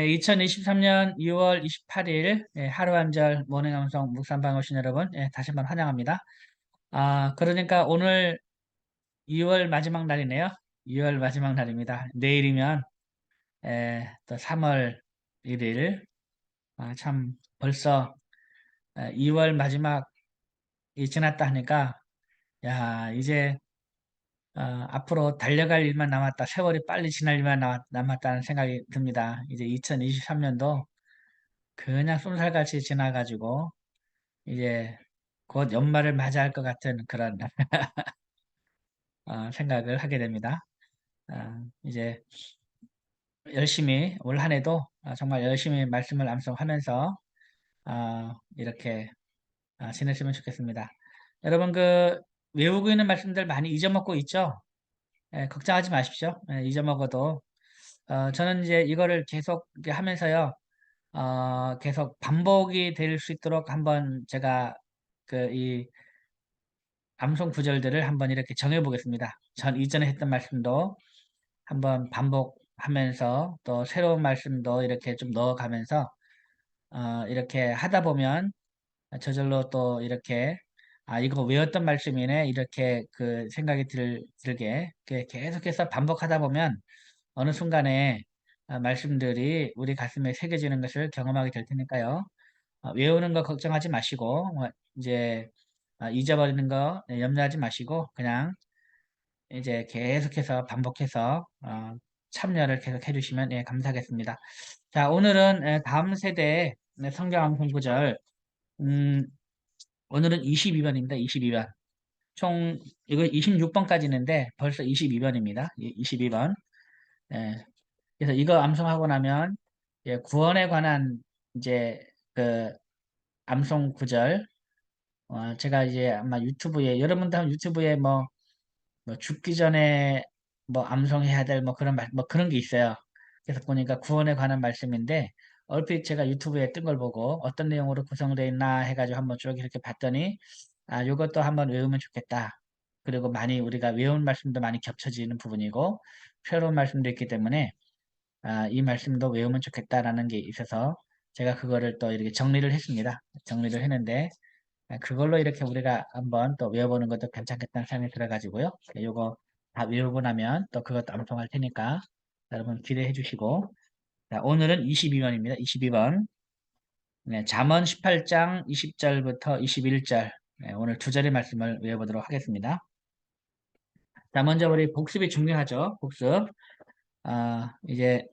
2023년 2월 28일 하루 한 절 모닝 감성 묵상방 오신 여러분 다시 한번 환영합니다. 그러니까 오늘 2월 마지막 날이네요. 2월 마지막 날입니다. 내일이면 또 3월 1일. 참 벌써 2월 마지막이 지났다 하니까 야 이제 앞으로 달려갈 일만 남았다. 세월이 빨리 지날 일만 남았다는 생각이 듭니다. 이제 2023년도 그냥 쏜살같이 지나가지고 이제 곧 연말을 맞이할 것 같은 그런 생각을 하게 됩니다. 이제 열심히 올 한 해도 정말 열심히 말씀을 암송하면서 이렇게 지냈으면 좋겠습니다. 여러분 외우고 있는 말씀들 많이 잊어먹고 있죠? 걱정하지 마십시오. 잊어먹어도 저는 이제 이거를 계속 이렇게 하면서요. 계속 반복이 될 수 있도록 한번 제가 이 암송 구절들을 한번 이렇게 정해 보겠습니다. 전 이전에 했던 말씀도 한번 반복하면서 또 새로운 말씀도 이렇게 좀 넣어가면서 이렇게 하다 보면 저절로 또 이렇게 이거 외웠던 말씀이네 이렇게 그 생각이 들게 계속해서 반복하다 보면 어느 순간에 말씀들이 우리 가슴에 새겨지는 것을 경험하게 될 테니까요. 외우는 거 걱정하지 마시고 이제 잊어버리는 거 염려하지 마시고 그냥 이제 계속해서 반복해서 참여를 계속 해주시면 감사하겠습니다. 자, 오늘은 다음 세대의 성경 암송 구절. 음, 오늘은 22번입니다. 22번. 총 이거 26번까지 있는데 벌써 22번입니다. 22번. 그래서 이거 암송하고 나면 구원에 관한 이제 그 암송 구절. 제가 이제 아마 유튜브에 여러분도 한 유튜브에 뭐 죽기 전에 뭐 암송해야 될 뭐 그런 뭐 그런 게 있어요. 그래서 보니까 구원에 관한 말씀인데 얼핏 제가 유튜브에 뜬 걸 보고 어떤 내용으로 구성되어 있나 해가지고 한번 쭉 이렇게 봤더니 요것도 한번 외우면 좋겠다. 그리고 많이 우리가 외운 말씀도 많이 겹쳐지는 부분이고 새로운 말씀도 있기 때문에 이 말씀도 외우면 좋겠다라는 게 있어서 제가 그거를 또 이렇게 정리를 했습니다. 정리를 했는데 그걸로 이렇게 우리가 한번 또 외워보는 것도 괜찮겠다는 생각이 들어가지고요. 요거 다 외우고 나면 또 그것도 암송할 테니까 여러분 기대해 주시고 자, 오늘은 22번입니다. 22번 잠언 18장 20절부터 21절 오늘 두 절의 말씀을 외워보도록 하겠습니다. 자, 먼저 우리 복습이 중요하죠. 복습. 이제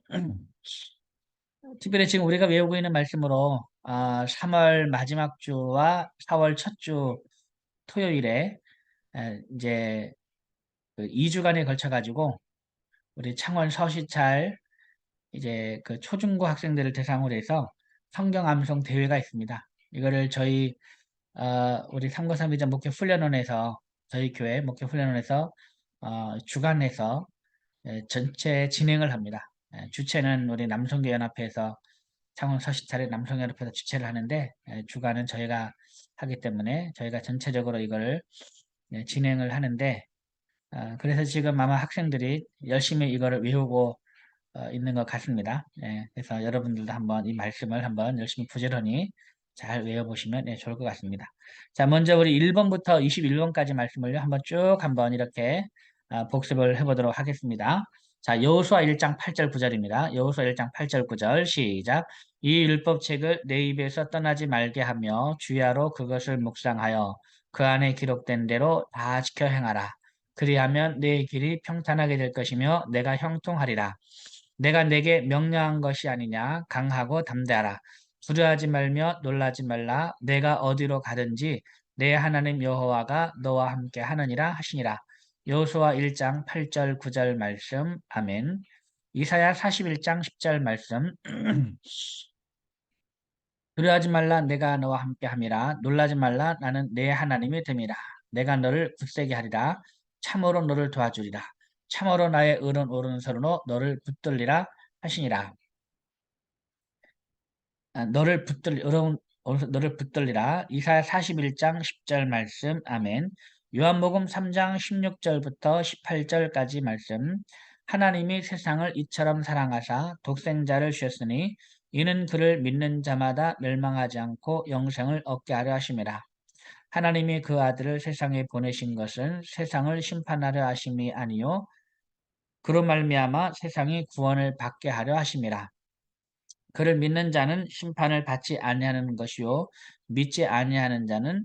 특별히 지금 우리가 외우고 있는 말씀으로 3월 마지막 주와 4월 첫 주 토요일에 이제 그 2주간에 걸쳐 가지고 우리 창원 서시찰 이제 그 초중고 학생들을 대상으로 해서 성경 암송 대회가 있습니다. 이거를 저희 우리 삼고삼이자 목회 훈련원에서 저희 교회 목회 훈련원에서 주관해서 전체 진행을 합니다. 주체는 우리 남성교연합회에서 창원 서시찰의 남성연합회에서 주최를 하는데 주관은 저희가 하기 때문에 저희가 전체적으로 이거를 진행을 하는데 그래서 지금 아마 학생들이 열심히 이거를 외우고 있는 것 같습니다. 그래서 여러분들도 한번 이 말씀을 한번 열심히 부지런히 잘 외워보시면 좋을 것 같습니다. 자, 먼저 우리 1번부터 21번까지 말씀을 한번 쭉 한번 이렇게 복습을 해보도록 하겠습니다. 자, 여호수아 1장 8절 9절입니다. 여호수아 1장 8절 9절 시작. 이 율법책을 내 입에서 떠나지 말게 하며 주야로 그것을 묵상하여 그 안에 기록된 대로 다 지켜 행하라. 그리하면 내 길이 평탄하게 될 것이며 내가 형통하리라. 내가 내게 명령한 것이 아니냐 강하고 담대하라. 두려워하지 말며 놀라지 말라. 내가 어디로 가든지 내 하나님 여호와가 너와 함께 하느니라 하시니라. 여호수아 1장 8절 9절 말씀. 아멘. 이사야 41장 10절 말씀. 두려워하지 말라. 내가 너와 함께 함이라. 놀라지 말라. 나는 내 하나님이 됨이라. 내가 너를 굳세게 하리라. 참으로 너를 도와주리라. 참으로 나의 의로운 오른손으로 너를 붙들리라 하시니라. 너를 붙들리라. 이사야 41장 10절 말씀. 아멘. 요한복음 3장 16절부터 18절까지 말씀. 하나님이 세상을 이처럼 사랑하사 독생자를 주셨으니 이는 그를 믿는 자마다 멸망하지 않고 영생을 얻게 하려 하심이라. 하나님이 그 아들을 세상에 보내신 것은 세상을 심판하려 하심이 아니요 그로 말미암아 세상이 구원을 받게 하려 하심이라. 그를 믿는 자는 심판을 받지 아니하는 것이요 믿지 아니하는 자는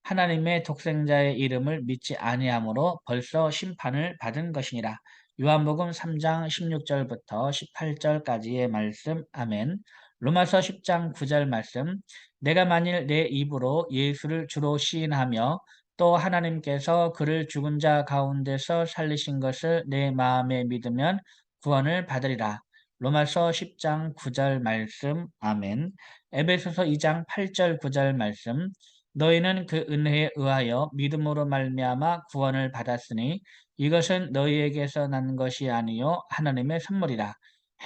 하나님의 독생자의 이름을 믿지 아니하므로 벌써 심판을 받은 것이니라. 요한복음 3장 16절부터 18절까지의 말씀. 아멘. 로마서 10장 9절 말씀. 내가 만일 내 입으로 예수를 주로 시인하며 또 하나님께서 그를 죽은 자 가운데서 살리신 것을 내 마음에 믿으면 구원을 받으리라. 로마서 10장 9절 말씀. 아멘. 에베소서 2장 8절 9절 말씀. 너희는 그 은혜에 의하여 믿음으로 말미암아 구원을 받았으니 이것은 너희에게서 난 것이 아니요 하나님의 선물이라.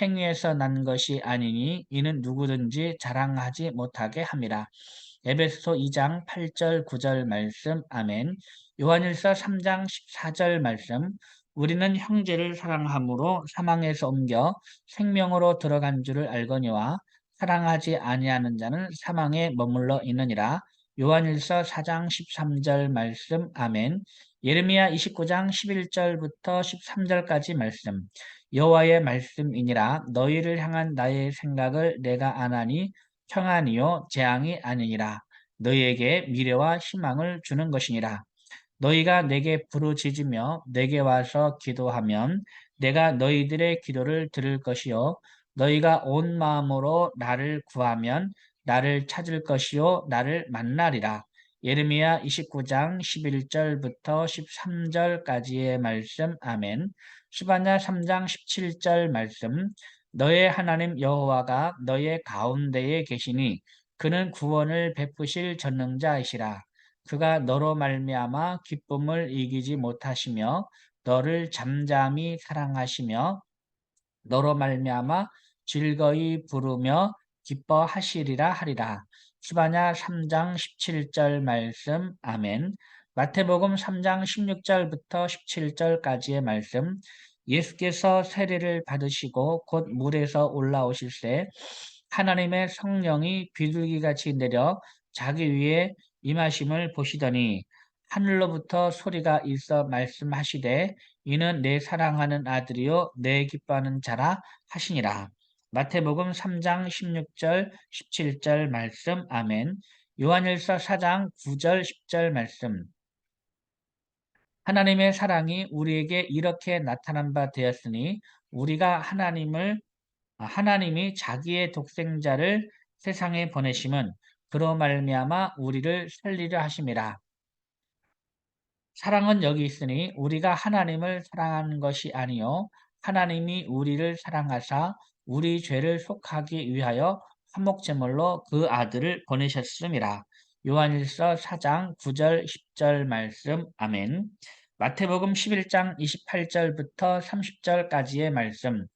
행위에서 난 것이 아니니 이는 누구든지 자랑하지 못하게 함이라. 에베소서 2장 8절 9절 말씀. 아멘. 요한일서 3장 14절 말씀. 우리는 형제를 사랑함으로 사망에서 옮겨 생명으로 들어간 줄을 알거니와 사랑하지 아니하는 자는 사망에 머물러 있느니라. 요한일서 4장 13절 말씀. 아멘. 예레미야 29장 11절부터 13절까지 말씀. 여호와의 말씀이니라. 너희를 향한 나의 생각을 내가 아나니 평안이요 재앙이 아니니라. 너희에게 미래와 희망을 주는 것이니라. 너희가 내게 부르짖으며 내게 와서 기도하면 내가 너희들의 기도를 들을 것이요 너희가 온 마음으로 나를 구하면 나를 찾을 것이요 나를 만나리라. 예레미야 29장 11절부터 13절까지의 말씀. 아멘. 스바냐 3장 17절 말씀. 너의 하나님 여호와가 너의 가운데에 계시니 그는 구원을 베푸실 전능자이시라. 그가 너로 말미암아 기쁨을 이기지 못하시며 너를 잠잠히 사랑하시며 너로 말미암아 즐거이 부르며 기뻐하시리라 하리라. 스바냐 3장 17절 말씀. 아멘. 마태복음 3장 16절부터 17절까지의 말씀. 예수께서 세례를 받으시고 곧 물에서 올라오실새 하나님의 성령이 비둘기같이 내려 자기 위에 임하심을 보시더니 하늘로부터 소리가 있어 말씀하시되 이는 내 사랑하는 아들이요 내 기뻐하는 자라 하시니라. 마태복음 3장 16절 17절 말씀. 아멘. 요한일서 4장 9절 10절 말씀. 하나님의 사랑이 우리에게 이렇게 나타난 바 되었으니 우리가 하나님이 자기의 독생자를 세상에 보내심은 그로 말미암아 우리를 살리려 하심이라. 사랑은 여기 있으니 우리가 하나님을 사랑하는 것이 아니요 하나님이 우리를 사랑하사 우리 죄를 속하기 위하여 화목제물로 그 아들을 보내셨음이라. 요한일서 4장 9절 10절 말씀. 아멘. 마태복음 11장 28절부터 30절까지의 말씀.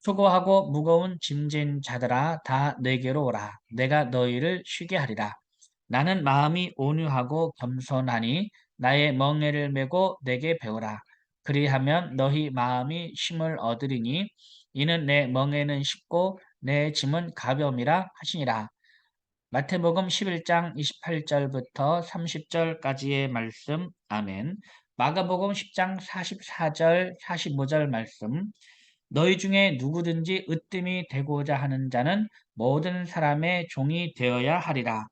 수고하고 무거운 짐진 자들아 다 내게로 오라. 내가 너희를 쉬게 하리라. 나는 마음이 온유하고 겸손하니 나의 멍에를 메고 내게 배우라. 그리하면 너희 마음이 쉼을 얻으리니 이는 내 멍에는 쉽고 내 짐은 가벼움이라 하시니라. 마태복음 11장 28절부터 30절까지의 말씀. 아멘. 마가복음 10장 44절 45절 말씀. 너희 중에 누구든지 으뜸이 되고자 하는 자는 모든 사람의 종이 되어야 하리라.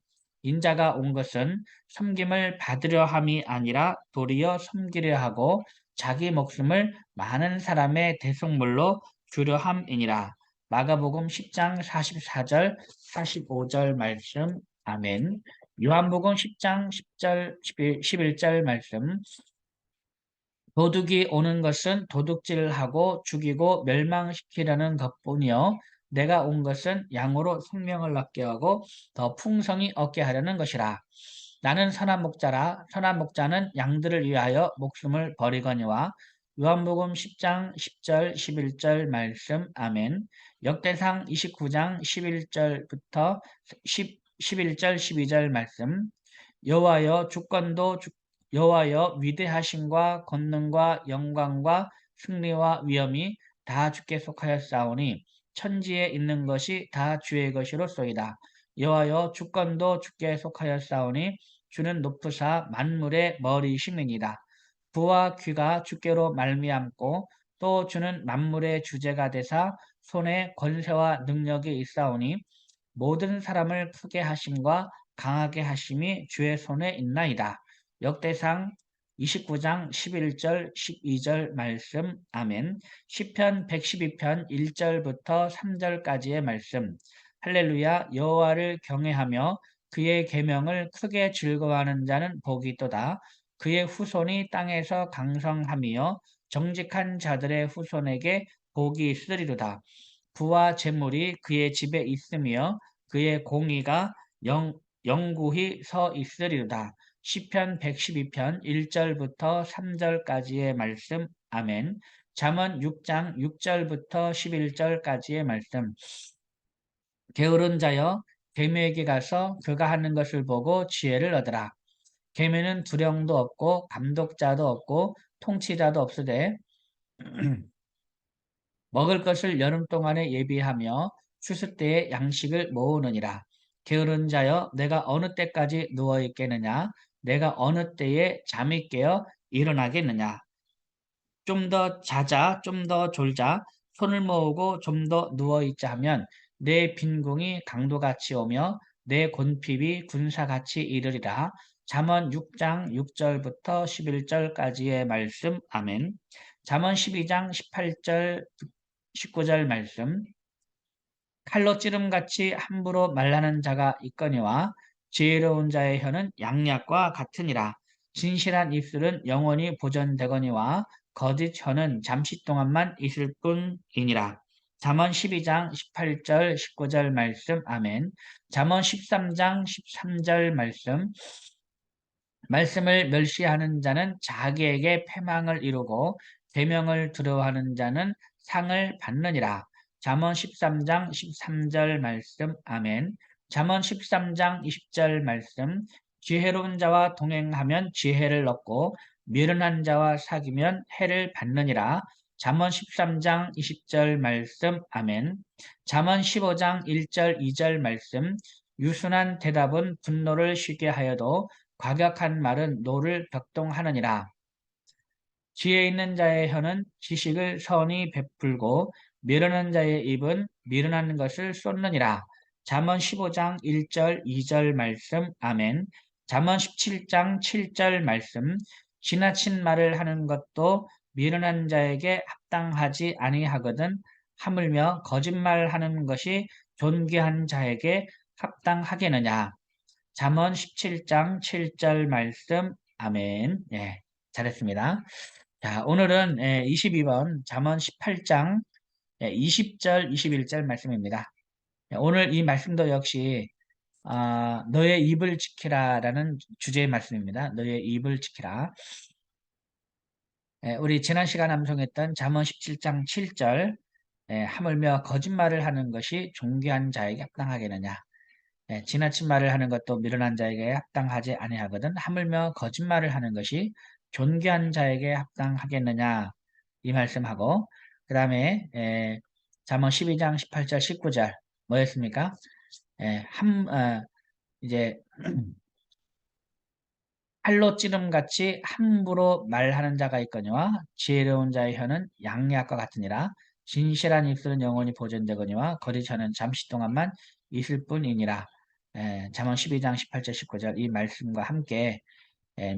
인자가 온 것은 섬김을 받으려 함이 아니라 도리어 섬기려 하고 자기 목숨을 많은 사람의 대속물로 주려 함이니라. 마가복음 10장 44절 45절 말씀. 아멘. 요한복음 10장 10절 11절 말씀. 도둑이 오는 것은 도둑질하고 죽이고 멸망시키려는 것뿐이요 내가 온 것은 양으로 생명을 얻게 하고 더 풍성히 얻게 하려는 것이라. 나는 선한 목자라. 선한 목자는 양들을 위하여 목숨을 버리거니와. 요한복음 10장 10절 11절 말씀. 아멘. 역대상 29장 11절부터 11절 12절 말씀. 여호와여 주권도 여호와여 위대하심과 권능과 영광과 승리와 위엄이 다 주께 속하였사오니 천지에 있는 것이 다 주의 것이로소이다. 여호와여 주권도 주께 속하였사오니 주는 높으사 만물의 머리시니이다. 부와 귀가 주께로 말미암고 또 주는 만물의 주제가 되사 손에 권세와 능력이 있사오니 모든 사람을 크게 하심과 강하게 하심이 주의 손에 있나이다. 역대상 29장 11절 12절 말씀. 아멘. 시편 112편 1절부터 3절까지의 말씀. 할렐루야. 여호와를 경외하며 그의 계명을 크게 즐거워하는 자는 복이 있도다. 그의 후손이 땅에서 강성함이요 정직한 자들의 후손에게 복이 있으리로다. 부와 재물이 그의 집에 있으며 그의 공의가 영구히 서 있으리로다. 시편 112편 1절부터 3절까지의 말씀. 아멘. 잠언 6장 6절부터 11절까지의 말씀. 게으른 자여 계묘에게 가서 그가 하는 것을 보고 지혜를 얻으라. 계묘는 두령도 없고 감독자도 없고 통치자도 없으되 먹을 것을 여름 동안에 예비하며 추수 때에 양식을 모으느니라. 게으른 자여 내가 어느 때까지 누워 있겠느냐? 내가 어느 때에 잠이 깨어 일어나겠느냐? 좀 더 자자, 좀 더 졸자, 손을 모으고 좀 더 누워 있자 하면 내 빈궁이 강도같이 오며 내 곤핍이 군사같이 이르리라. 잠언 6장 6절부터 11절까지의 말씀. 아멘. 잠언 12장 18절 19절 말씀. 칼로 찌름같이 함부로 말하는 자가 있거니와 지혜로운 자의 혀는 양약과 같으니라. 진실한 입술은 영원히 보존되거니와 거짓 혀는 잠시 동안만 있을 뿐이니라. 잠언 12장 18절 19절 말씀. 아멘. 잠언 13장 13절 말씀. 말씀을 멸시하는 자는 자기에게 패망을 이루고 계명을 두려워하는 자는 상을 받느니라. 잠언 13장 13절 말씀. 아멘. 잠언 13장 20절 말씀. 지혜로운 자와 동행하면 지혜를 얻고 미련한 자와 사귀면 해를 받느니라. 잠언 13장 20절 말씀. 아멘. 잠언 15장 1절 2절 말씀. 유순한 대답은 분노를 쉬게 하여도 과격한 말은 노를 격동하느니라. 지혜 있는 자의 혀는 지식을 선히 베풀고 미련한 자의 입은 미련한 것을 쏟느니라. 잠언 15장 1절 2절 말씀. 아멘. 잠언 17장 7절 말씀. 지나친 말을 하는 것도 미련한 자에게 합당하지 아니하거든 하물며 거짓말하는 것이 존귀한 자에게 합당하겠느냐. 잠언 17장 7절 말씀. 아멘. 예, 잘했습니다. 자, 오늘은 22번 잠언 18장 20절 21절 말씀입니다. 오늘 이 말씀도 역시 너의 입을 지키라 라는 주제의 말씀입니다. 너의 입을 지키라. 우리 지난 시간 암송했던 잠언 17장 7절 하물며 거짓말을 하는 것이 존귀한 자에게 합당하겠느냐. 지나친 말을 하는 것도 미련한 자에게 합당하지 아니하거든 하물며 거짓말을 하는 것이 존귀한 자에게 합당하겠느냐 이 말씀하고 그 다음에 잠언 12장 18절 19절 뭐였습니까? 이제 칼로 찌름같이 함부로 말하는 자가 있거니와 지혜로운 자의 혀는 양약과 같으니라. 진실한 입술은 영원히 보존되거니와 거짓 혀는 잠시 동안만 있을 뿐이니라. 잠언 12장 18절 19절 이 말씀과 함께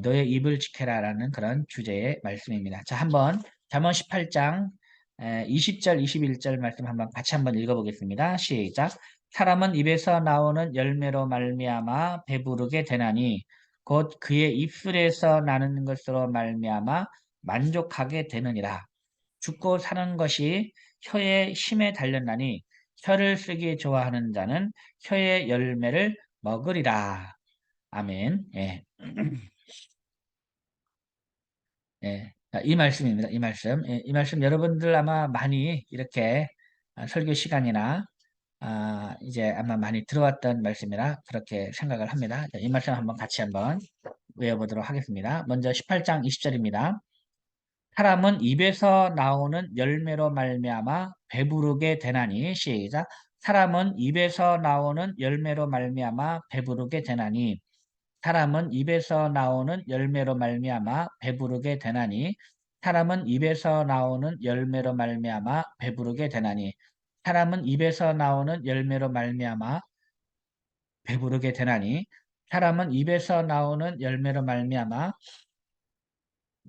너의 입을 지켜라라는 그런 주제의 말씀입니다. 자, 한번 잠언 18장 20절 21절 말씀 같이 한번 읽어보겠습니다. 시작. 사람은 입에서 나오는 열매로 말미암아 배부르게 되나니 곧 그의 입술에서 나는 것으로 말미암아 만족하게 되느니라. 죽고 사는 것이 혀의 힘에 달렸나니 혀를 쓰기 좋아하는 자는 혀의 열매를 먹으리라. 아멘. 예. 예. 자, 이 말씀입니다. 이 말씀. 예, 이 말씀 여러분들 아마 많이 이렇게 설교 시간이나 이제 아마 많이 들어왔던 말씀이라 그렇게 생각을 합니다. 자, 이 말씀 한번 같이 한번 외워보도록 하겠습니다. 먼저 18장 20절입니다. 사람은 입에서 나오는 열매로 말미암아 배부르게 되나니. 시작. 사람은 입에서 나오는 열매로 말미암아 배부르게 되나니. 사람은 입에서 나오는 열매로 말미암아 배부르게 되나니. 사람은 입에서 나오는 열매로 말미암아 배부르게 되나니. 사람은 입에서 나오는 열매로 말미암아 배부르게 되나니. 사람은 입에서 나오는 열매로 말미암아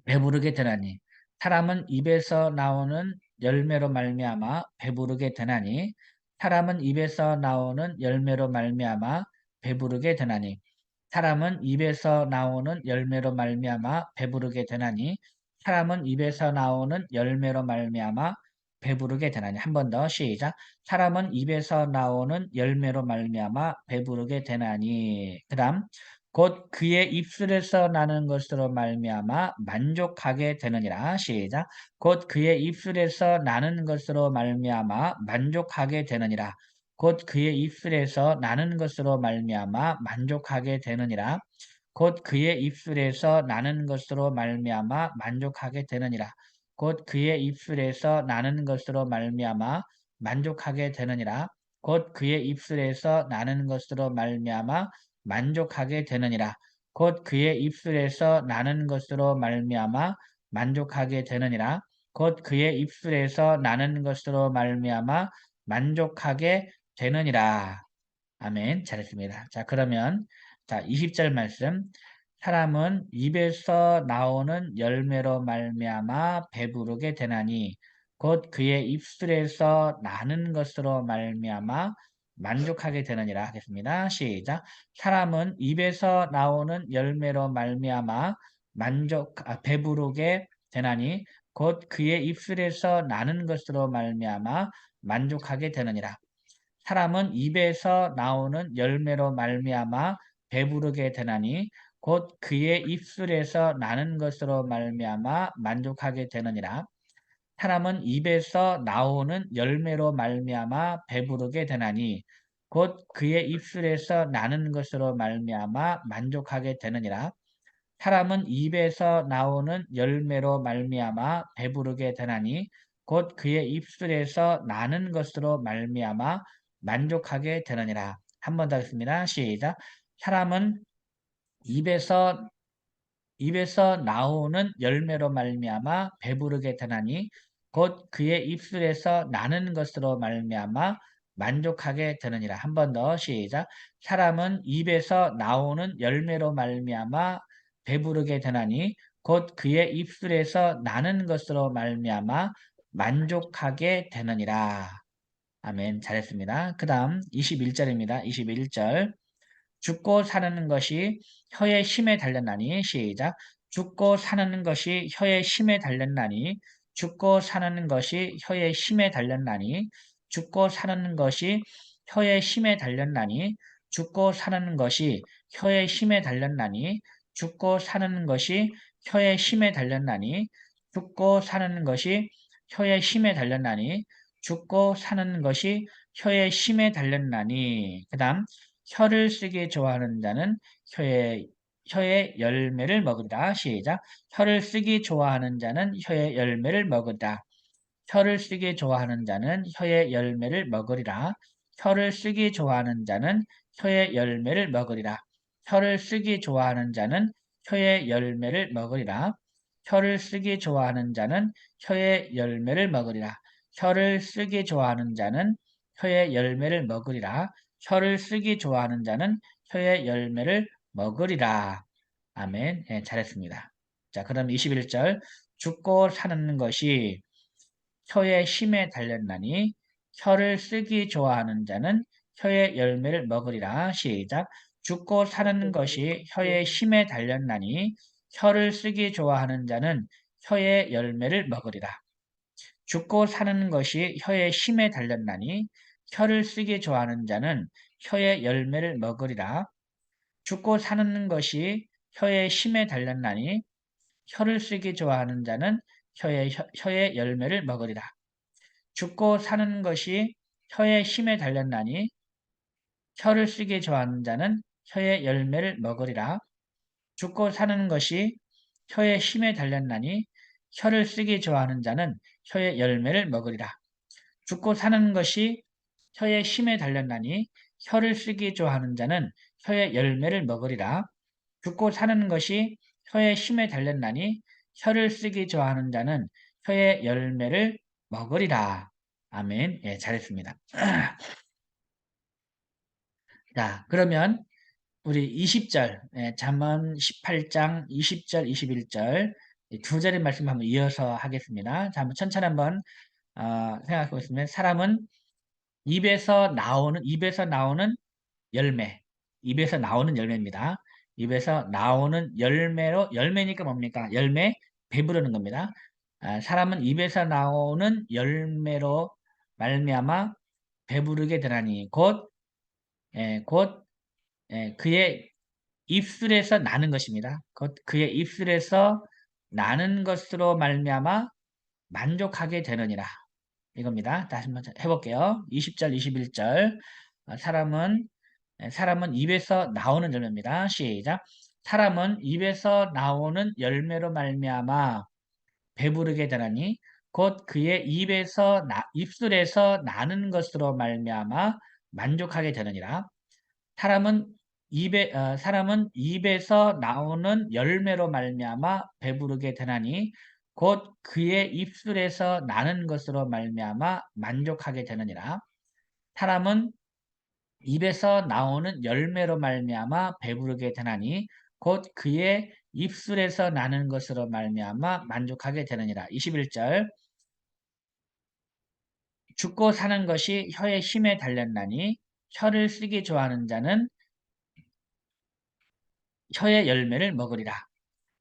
배부르게 되나니. 사람은 입에서 나오는 열매로 말미암아 배부르게 되나니. 사람은 입에서 나오는 열매로 말미암아 배부르게 되나니. 사람은 입에서 나오는 열매로 말미암아 배부르게 되나니. 사람은 입에서 나오는 열매로 말미암아 배부르게 되나니. 한 번 더 시작. 사람은 입에서 나오는 열매로 말미암아 배부르게 되나니. 그다음 곧 그의 입술에서 나는 것으로 말미암아 만족하게 되느니라. 시작. 곧 그의 입술에서 나는 것으로 말미암아 만족하게 되느니라. 곧 그의 입술에서 나는 것으로 말미암아 만족하게 되느니라. 곧 그의 입술에서 나는 것으로 말미암아 만족하게 되느니라. 곧 그의 입술에서 나는 것으로 말미암아 만족하게 되느니라. 곧 그의 입술에서 나는 것으로 말미암아 만족하게 되느니라. 곧 그의 입술에서 나는 것으로 말미암아 만족하게 되느니라. 곧 그의 입술에서 나는 것으로 말미암아 만족하게 되느니라. 아멘. 잘했습니다. 자, 그러면 자, 20절 말씀. 사람은 입에서 나오는 열매로 말미암아 배부르게 되나니 곧 그의 입술에서 나는 것으로 말미암아 만족하게 되느니라 하겠습니다. 시작. 사람은 입에서 나오는 열매로 말미암아 배부르게 되나니 곧 그의 입술에서 나는 것으로 말미암아 만족하게 되느니라. 사람은 입에서 나오는 열매로 말미암아 배부르게 되나니 곧 그의 입술에서 나는 것으로 말미암아 만족하게 되느니라. 사람은 입에서 나오는 열매로 말미암아 배부르게 되나니 곧 그의 입술에서 나는 것으로 말미암아 만족하게 되느니라. 사람은 입에서 나오는 열매로 말미암아 배부르게 되나니 곧 그의 입술에서 나는 것으로 말미암아 만족하게 되느니라. 한 번 더 하겠습니다. 시작. 사람은 입에서 나오는 열매로 말미암아 배부르게 되나니 곧 그의 입술에서 나는 것으로 말미암아 만족하게 되느니라. 한 번 더 시작. 사람은 입에서 나오는 열매로 말미암아 배부르게 되나니 곧 그의 입술에서 나는 것으로 말미암아 만족하게 되느니라. 아멘. 잘했습니다. 그 다음 21절입니다. 21절. 죽고 사는 것이 혀의 힘에 달렸나니. 시작. 죽고 사는 것이 혀의 힘에 달렸나니. 죽고 사는 것이 혀의 힘에 달렸나니. 죽고 사는 것이 혀의 힘에 달렸나니. 죽고 사는 것이 혀의 힘에 달렸나니. 죽고 사는 것이 혀의 힘에 달렸나니. 죽고 사는 것이 혀의 힘에 달렸나니. 죽고 사는 것이 혀의 힘에 달렸나니. 그 다음 혀를 쓰기 좋아하는 자는 혀의 열매를 먹으리라. 시작. 혀를 쓰기 좋아하는 자는 혀의 열매를 먹으리라. 혀를 쓰기 좋아하는 자는 혀의 열매를 먹으리라. 혀를 쓰기 좋아하는 자는 혀의 열매를 먹으리라. 혀를 쓰기 좋아하는 자는 혀의 열매를 먹으리라. 혀를 쓰기 좋아하는 자는 혀의 열매를 먹으리라. 혀를 쓰기 좋아하는 자는 혀의 열매를 먹으리라. 혀를 쓰기 좋아하는 자는 혀의 열매를 먹으리라. 아멘. 예, 잘했습니다. 자, 그럼 21절. 죽고 사는 것이 혀의 힘에 달렸나니 혀를 쓰기 좋아하는 자는 혀의 열매를 먹으리라. 시작. 죽고 사는 것이 혀의 힘에 달렸나니 혀를 쓰기 좋아하는 자는 혀의 열매를 먹으리라. 죽고 사는 것이 혀의 힘에 달렸나니 혀를 쓰기 좋아하는 자는 혀의 열매를 먹으리라. 죽고 사는 것이 혀의 힘에 달렸나니 혀를 쓰기 좋아하는 자는 혀의 열매를 먹으리라. 죽고 사는 것이 혀의 힘에 달렸나니 혀를 쓰기 좋아하는 자는 혀의 열매를 먹으리라. 죽고 사는 것이 혀의 힘에 달렸나니 혀를 쓰기 좋아하는 자는 혀의 열매를 먹으리라. 죽고 사는 것이 혀의 힘에 달렸나니 혀를 쓰기 좋아하는 자는 혀의 열매를 먹으리라. 죽고 사는 것이 혀의 힘에 달렸나니 혀를 쓰기 좋아하는 자는 혀의 열매를 먹으리라. 아멘. 예, 잘했습니다. 자, 그러면 우리 20절, 예, 잠언 18장 20절, 21절 두 자리 말씀 한번 이어서 하겠습니다. 자, 한번 천천히 한번 생각해 보겠습니다. 사람은 입에서 나오는 열매, 입에서 나오는 열매입니다. 입에서 나오는 열매로 열매니까 뭡니까? 열매 배부르는 겁니다. 사람은 입에서 나오는 열매로 말미암아 배부르게 되나니 곧 그의 입술에서 나는 것입니다. 곧 그의 입술에서 나는 것으로 말미암아 만족하게 되느니라. 이겁니다. 다시 한번 해볼게요. 20절, 21절. 사람은 입에서 나오는 열매입니다. 시작. 사람은 입에서 나오는 열매로 말미암아 배부르게 되나니 곧 그의 입술에서 나는 것으로 말미암아 만족하게 되느니라. 사람은 입에서 나오는 열매로 말미암아 배부르게 되나니 곧 그의 입술에서 나는 것으로 말미암아 만족하게 되느니라. 사람은 입에서 나오는 열매로 말미암아 배부르게 되나니 곧 그의 입술에서 나는 것으로 말미암아 만족하게 되느니라. 21절. 죽고 사는 것이 혀의 힘에 달렸나니 혀를 쓰기 좋아하는 자는 혀의 열매를 먹으리라.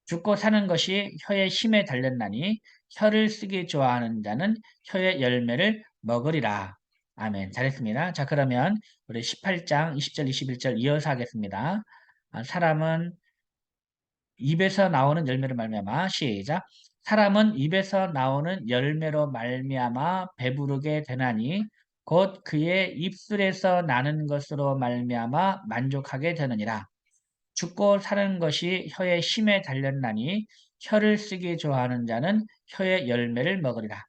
죽고 사는 것이 혀의 힘에 달렸나니 혀를 쓰기 좋아하는 자는 혀의 열매를 먹으리라. 아멘. 잘했습니다. 자, 그러면 우리 18장 20절 21절 이어서 하겠습니다. 사람은 입에서 나오는 열매로 말미암아 시작. 사람은 입에서 나오는 열매로 말미암아 배부르게 되나니 곧 그의 입술에서 나는 것으로 말미암아 만족하게 되느니라. 죽고 사는 것이 혀의 힘에 달렸나니 혀를 쓰기 좋아하는 자는 혀의 열매를 먹으리라.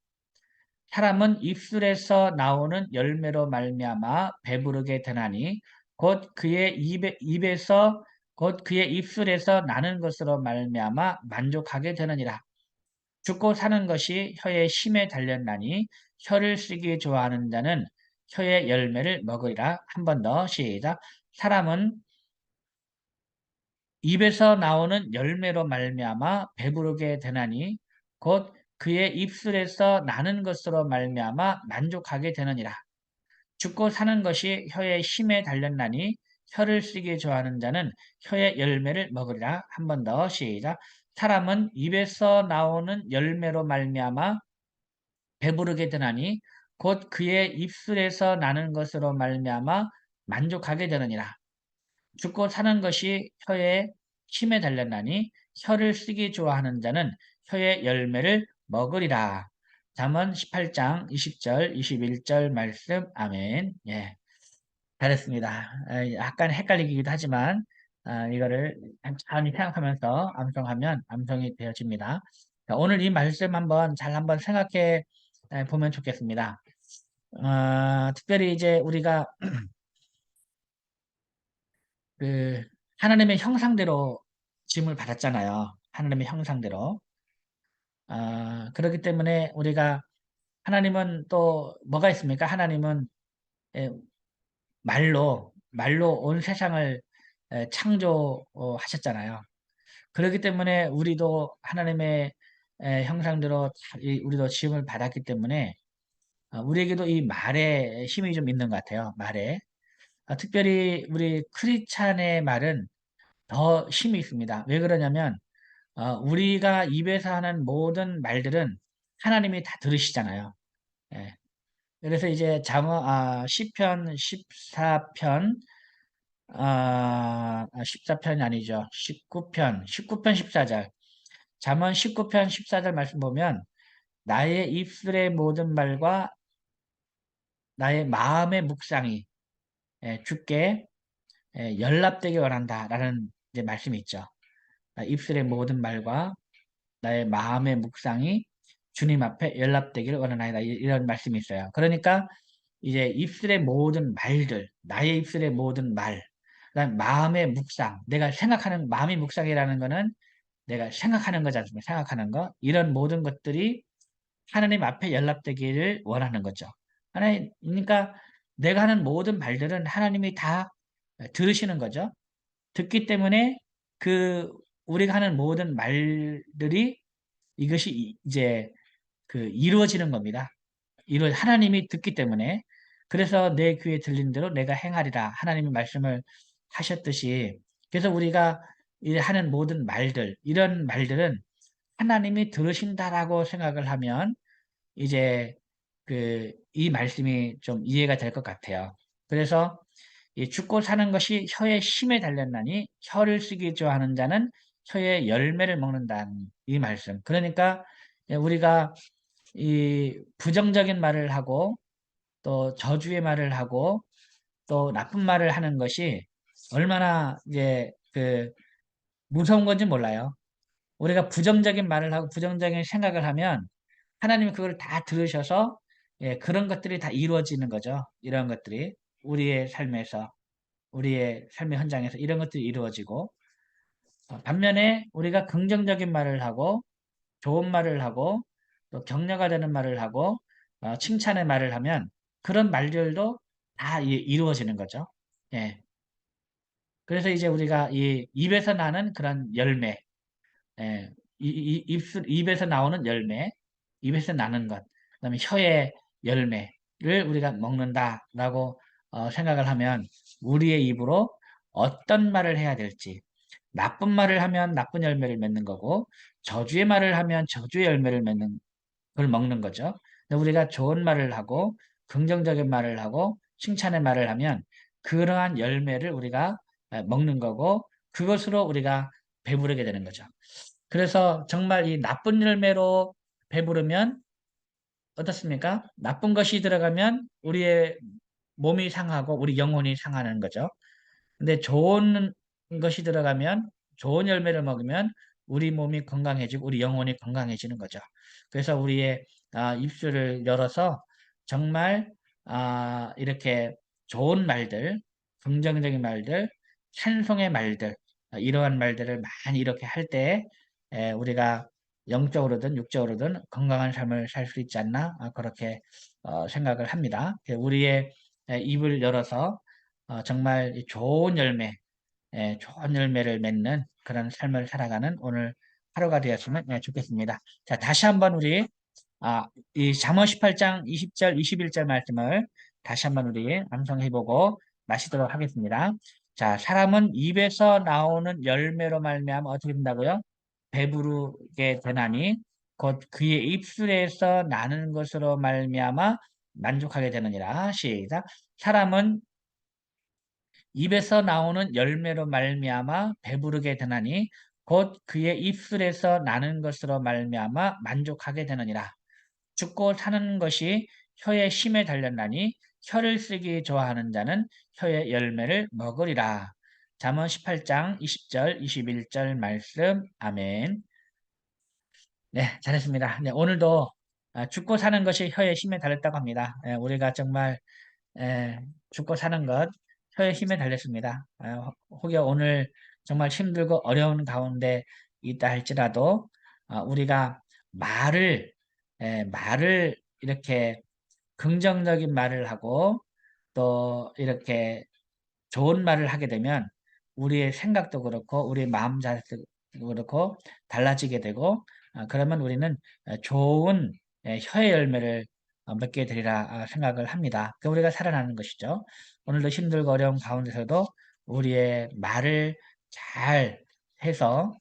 사람은 입술에서 나오는 열매로 말미암아 배부르게 되나니 곧 그의 입에서 곧 그의 입술에서 나는 것으로 말미암아 만족하게 되느니라. 죽고 사는 것이 혀의 힘에 달렸나니 혀를 쓰기 좋아하는 자는 혀의 열매를 먹으리라. 한 번 더 시작. 사람은 입에서 나오는 열매로 말미암아 배부르게 되나니 곧 그의 입술에서 나는 것으로 말미암아 만족하게 되느니라. 죽고 사는 것이 혀의 힘에 달렸나니 혀를 쓰기 좋아하는 자는 혀의 열매를 먹으리라. 한 번 더 시작. 사람은 입에서 나오는 열매로 말미암아 배부르게 되나니 곧 그의 입술에서 나는 것으로 말미암아 만족하게 되느니라. 죽고 사는 것이 혀의 힘에 달렸나니 혀를 쓰기 좋아하는 자는 혀의 열매를 먹으리라. 잠언 18장 20절 21절 말씀 아멘. 예, 잘했습니다. 약간 헷갈리기도 하지만 이거를 천천히 생각하면서 암송하면 암송이 되어집니다. 자, 오늘 이 말씀 한번 생각해 보면 좋겠습니다. 특별히 이제 우리가 그 하나님의 형상대로 짐을 받았잖아요. 하나님의 형상대로. 그렇기 때문에 우리가 하나님은 또 뭐가 있습니까? 하나님은 예, 말로 온 세상을 창조하셨잖아요. 그렇기 때문에 우리도 하나님의 형상대로 우리도 지음을 받았기 때문에 우리에게도 이 말에 힘이 좀 있는 것 같아요. 말에. 특별히 우리 크리스찬의 말은 더 힘이 있습니다. 왜 그러냐면 우리가 입에서 하는 모든 말들은 하나님이 다 들으시잖아요. 예. 그래서 이제 시편 14편 14편이 아니죠. 19편 14절. 잠언 19편 14절 말씀 보면 나의 입술의 모든 말과 나의 마음의 묵상이 주께 연락되기 원한다라는 이제 말씀이 있죠. 입술의 모든 말과 나의 마음의 묵상이 주님 앞에 연락되기를 원하나이다. 이런 말씀이 있어요. 그러니까 이제 입술의 모든 말들, 나의 입술의 모든 말, 그다음 마음의 묵상, 내가 생각하는 마음의 묵상이라는 거는 내가 생각하는 거지 않습니까? 생각하는 거. 이런 모든 것들이 하나님 앞에 연락되기를 원하는 거죠. 하나님, 그러니까 내가 하는 모든 말들은 하나님이 다 들으시는 거죠. 듣기 때문에 그 우리가 하는 모든 말들이 이것이 이제 그 이루어지는 겁니다. 하나님이 듣기 때문에 그래서 내 귀에 들린 대로 내가 행하리라 하나님이 말씀을 하셨듯이 그래서 우리가 하는 모든 말들 이런 말들은 하나님이 들으신다라고 생각을 하면 이제 이 말씀이 좀 이해가 될 것 같아요. 그래서 이 죽고 사는 것이 혀의 힘에 달렸나니 혀를 쓰기 좋아하는 자는 혀의 열매를 먹는다는 이 말씀. 그러니까 우리가 이 부정적인 말을 하고 또 저주의 말을 하고 또 나쁜 말을 하는 것이 얼마나 이제 무서운 건지 몰라요. 우리가 부정적인 말을 하고 부정적인 생각을 하면 하나님이 그걸 다 들으셔서 그런 것들이 다 이루어지는 거죠. 이런 것들이 우리의 삶에서 우리의 삶의 현장에서 이런 것들이 이루어지고 반면에 우리가 긍정적인 말을 하고 좋은 말을 하고 또 격려가 되는 말을 하고 칭찬의 말을 하면 그런 말들도 다 이루어지는 거죠. 예. 그래서 이제 우리가 이 입에서 나는 그런 열매, 예. 입에서 나오는 열매, 입에서 나는 것, 그다음에 혀의 열매를 우리가 먹는다라고 생각을 하면 우리의 입으로 어떤 말을 해야 될지, 나쁜 말을 하면 나쁜 열매를 맺는 거고, 저주의 말을 하면 저주의 열매를 맺는 그걸 먹는 거죠. 근데 우리가 좋은 말을 하고 긍정적인 말을 하고 칭찬의 말을 하면 그러한 열매를 우리가 먹는 거고 그것으로 우리가 배부르게 되는 거죠. 그래서 정말 이 나쁜 열매로 배부르면 어떻습니까? 나쁜 것이 들어가면 우리의 몸이 상하고 우리 영혼이 상하는 거죠. 근데 좋은 것이 들어가면 좋은 열매를 먹으면 우리 몸이 건강해지고 우리 영혼이 건강해지는 거죠. 그래서 우리의 입술을 열어서 정말 이렇게 좋은 말들, 긍정적인 말들, 찬송의 말들 이러한 말들을 많이 이렇게 할 때 우리가 영적으로든 육적으로든 건강한 삶을 살 수 있지 않나 그렇게 생각을 합니다. 우리의 입을 열어서 정말 좋은 열매, 좋은 열매를 맺는 그런 삶을 살아가는 오늘 하루가 되었으면 좋겠습니다. 자, 다시 한번 우리 이 잠언 18장 20절, 21절 말씀을 다시 한번 우리 암송해보고 마치도록 하겠습니다. 자, 사람은 입에서 나오는 열매로 말미암아 어떻게 된다고요? 배부르게 되나니 곧 그의 입술에서 나는 것으로 말미암아 만족하게 되느니라. 시작. 사람은 입에서 나오는 열매로 말미암아 배부르게 되나니 곧 그의 입술에서 나는 것으로 말미암아 만족하게 되느니라. 죽고 사는 것이 혀의 힘에 달렸나니 혀를 쓰기 좋아하는 자는 혀의 열매를 먹으리라. 잠언 18장 20절 21절 말씀 아멘. 네, 잘했습니다. 네, 오늘도 죽고 사는 것이 혀의 힘에 달렸다고 합니다. 우리가 정말 예, 죽고 사는 것 혀의 힘에 달렸습니다. 혹여 오늘 정말 힘들고 어려운 가운데 있다 할지라도 우리가 말을 말을 이렇게 긍정적인 말을 하고 또 이렇게 좋은 말을 하게 되면 우리의 생각도 그렇고 우리의 마음 자세도 그렇고 달라지게 되고 그러면 우리는 좋은 혀의 열매를 맺게 되리라 생각을 합니다. 그 우리가 살아나는 것이죠. 오늘도 힘들고 어려운 가운데서도 우리의 말을 잘 해서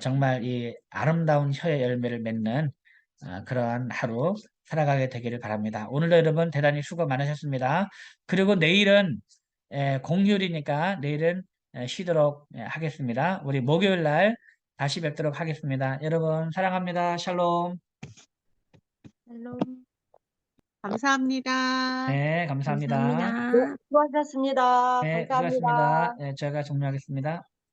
정말 이 아름다운 혀의 열매를 맺는 그러한 하루 살아가게 되기를 바랍니다. 오늘도 여러분 대단히 수고 많으셨습니다. 그리고 내일은 공휴일이니까 내일은 쉬도록 하겠습니다. 우리 목요일 날 다시 뵙도록 하겠습니다. 여러분 사랑합니다. 샬롬. 샬롬. 감사합니다. 네, 감사합니다. 감사합니다. 네, 수고하셨습니다. 네, 감사합니다. 수고하셨습니다. 네, 제가 종료하겠습니다.